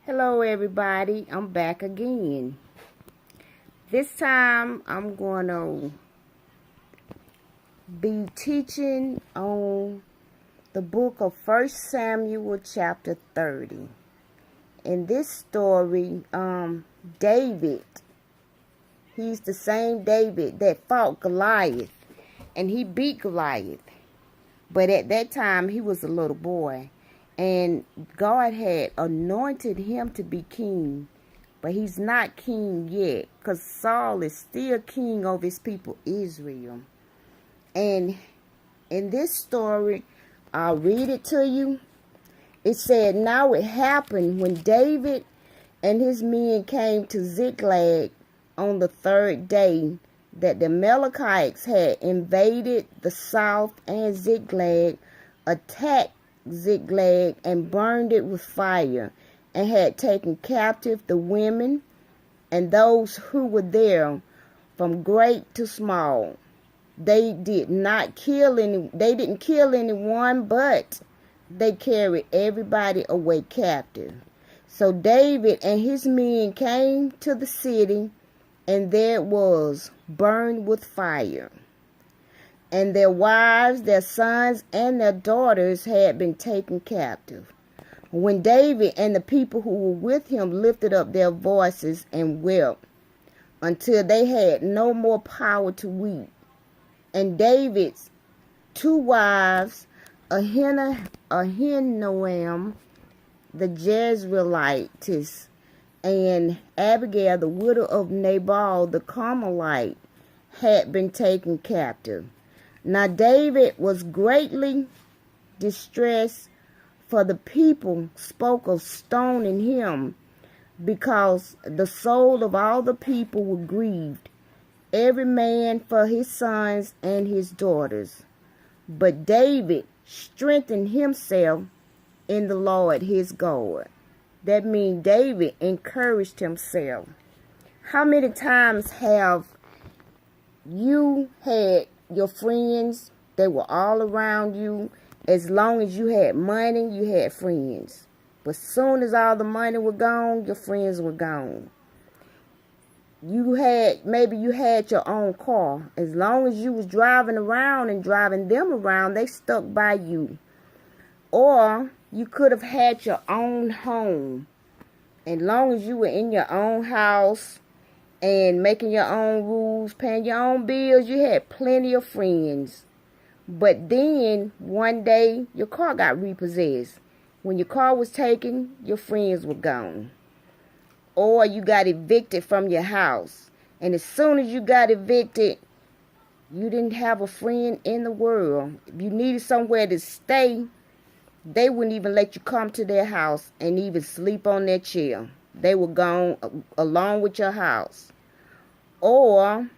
Hello everybody, I'm back again. This time I'm going to be teaching on the book of 1 Samuel chapter 30. In this story, David, he's the same David that fought Goliath, and he beat Goliath. But at that time he was a little boy, and God had anointed him to be king. But he's not king yet, because Saul is still king over his people, Israel. And in this story, I'll read it to you. It said, "Now it happened when David and his men came to Ziklag on the third day that the Amalekites had invaded the south, and Ziklag attacked Ziklag and burned it with fire, and had taken captive the women and those who were there, from great to small. They didn't kill anyone, but they carried everybody away captive. So David and his men came to the city, and there it was, burned with fire. And their wives, their sons, and their daughters had been taken captive. When David and the people who were with him lifted up their voices and wept until they had no more power to weep. And David's two wives, Ahinoam the Jezreelitess, and Abigail the widow of Nabal the Carmelite, had been taken captive. Now David was greatly distressed, for the people spoke of stoning him, because the soul of all the people were grieved, every man for his sons and his daughters. But David strengthened himself in the Lord his God." That means David encouraged himself. How many times have you had your friends, they were all around you? As long as you had money, you had friends. But soon as all the money was gone, your friends were gone. Maybe you had your own car. As long as you was driving around and driving them around, they stuck by you. Or you could have had your own home. As long as you were in your own house and making your own rules, paying your own bills, you had plenty of friends. But then, one day, your car got repossessed. When your car was taken, your friends were gone. Or you got evicted from your house. And as soon as you got evicted, you didn't have a friend in the world. If you needed somewhere to stay, they wouldn't even let you come to their house and even sleep on their chair. They were gone along with your house. Or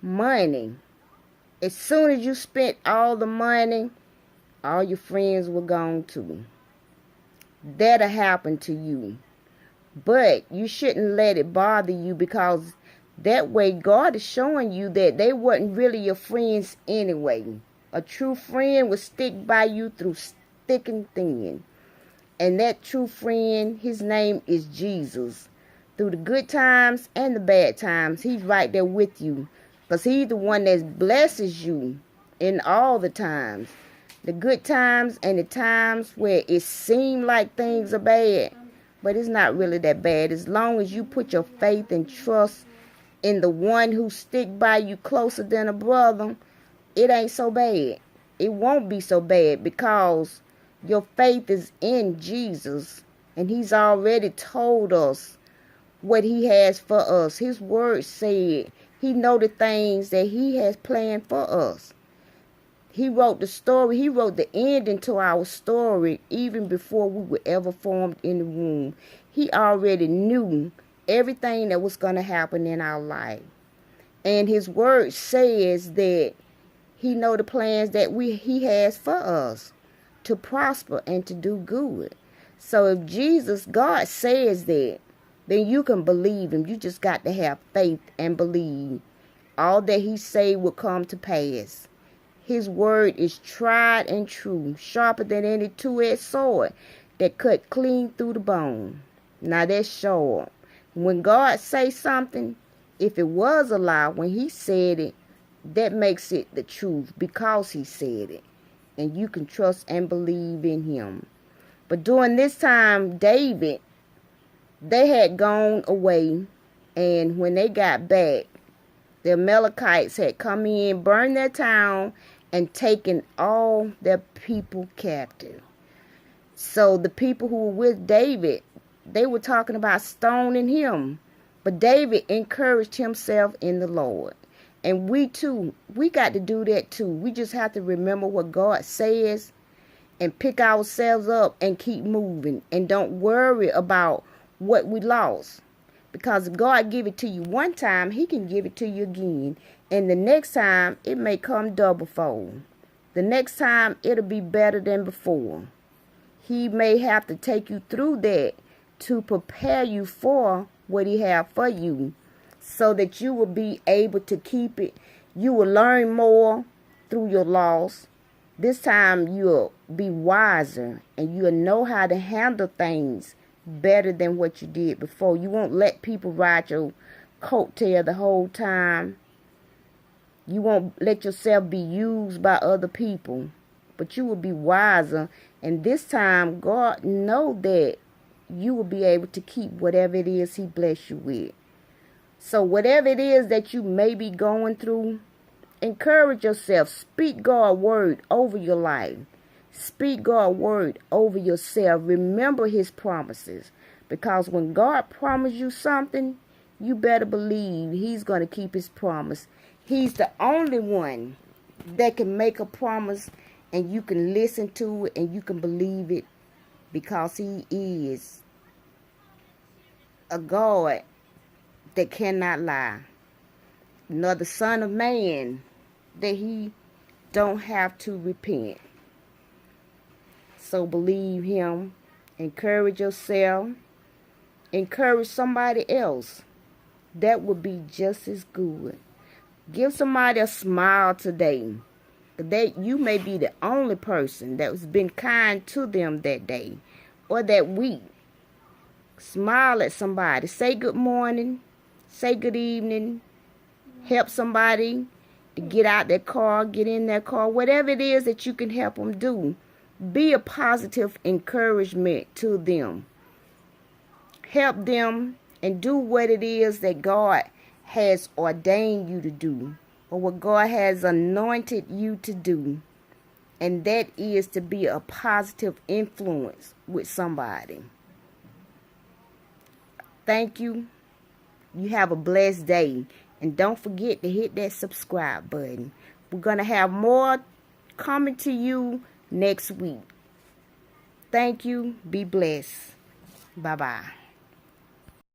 money. As soon as you spent all the money, all your friends were gone too. That'll happen to you. But you shouldn't let it bother you, because that way God is showing you that they weren't really your friends anyway. A true friend will stick by you through thick and thin. And that true friend, his name is Jesus. Through the good times and the bad times, he's right there with you. Because he's the one that blesses you in all the times. The good times and the times where it seems like things are bad. But it's not really that bad. As long as you put your faith and trust in the one who stick by you closer than a brother, it ain't so bad. It won't be so bad, because your faith is in Jesus. And he's already told us what he has for us. His word said he know the things that he has planned for us. He wrote the story. He wrote the ending to our story even before we were ever formed in the womb. He already knew everything that was going to happen in our life. And his word says that he know the plans that he has for us, to prosper and to do good. So if Jesus, God says that, then you can believe him. You just got to have faith and believe. All that he say will come to pass. His word is tried and true, sharper than any two-edged sword that cut clean through the bone. Now that's sure. When God say something, if it was a lie, when he said it, that makes it the truth because he said it. And you can trust and believe in him. But during this time, David, they had gone away. And when they got back, the Amalekites had come in, burned their town, and taken all their people captive. So the people who were with David, they were talking about stoning him. But David encouraged himself in the Lord. And we too, we got to do that too. We just have to remember what God says and pick ourselves up and keep moving. And don't worry about what we lost. Because if God give it to you one time, he can give it to you again. And the next time, it may come double fold. The next time, it'll be better than before. He may have to take you through that to prepare you for what he have for you, so that you will be able to keep it. You will learn more through your loss. This time you'll be wiser and you'll know how to handle things better than what you did before. You won't let people ride your coattail the whole time. You won't let yourself be used by other people, but you will be wiser. And this time, God know that you will be able to keep whatever it is he bless you with. So whatever it is that you may be going through, encourage yourself. Speak God's word over your life. Speak God's word over yourself. Remember his promises. Because when God promised you something, you better believe he's going to keep his promise. He's the only one that can make a promise and you can listen to it and you can believe it, because he is a God that cannot lie. Nor the Son of Man that he don't have to repent. So believe him. Encourage yourself. Encourage somebody else. That would be just as good. Give somebody a smile today. That you may be the only person that has been kind to them that day or that week. Smile at somebody. Say good morning. Say good evening. Help somebody to get out their car, get in their car. Whatever it is that you can help them do. Be a positive encouragement to them. Help them and do what it is that God has ordained you to do, or what God has anointed you to do. And that is to be a positive influence with somebody. Thank you. You have a blessed day. And don't forget to hit that subscribe button. We're going to have more coming to you next week. Thank you. Be blessed. Bye-bye.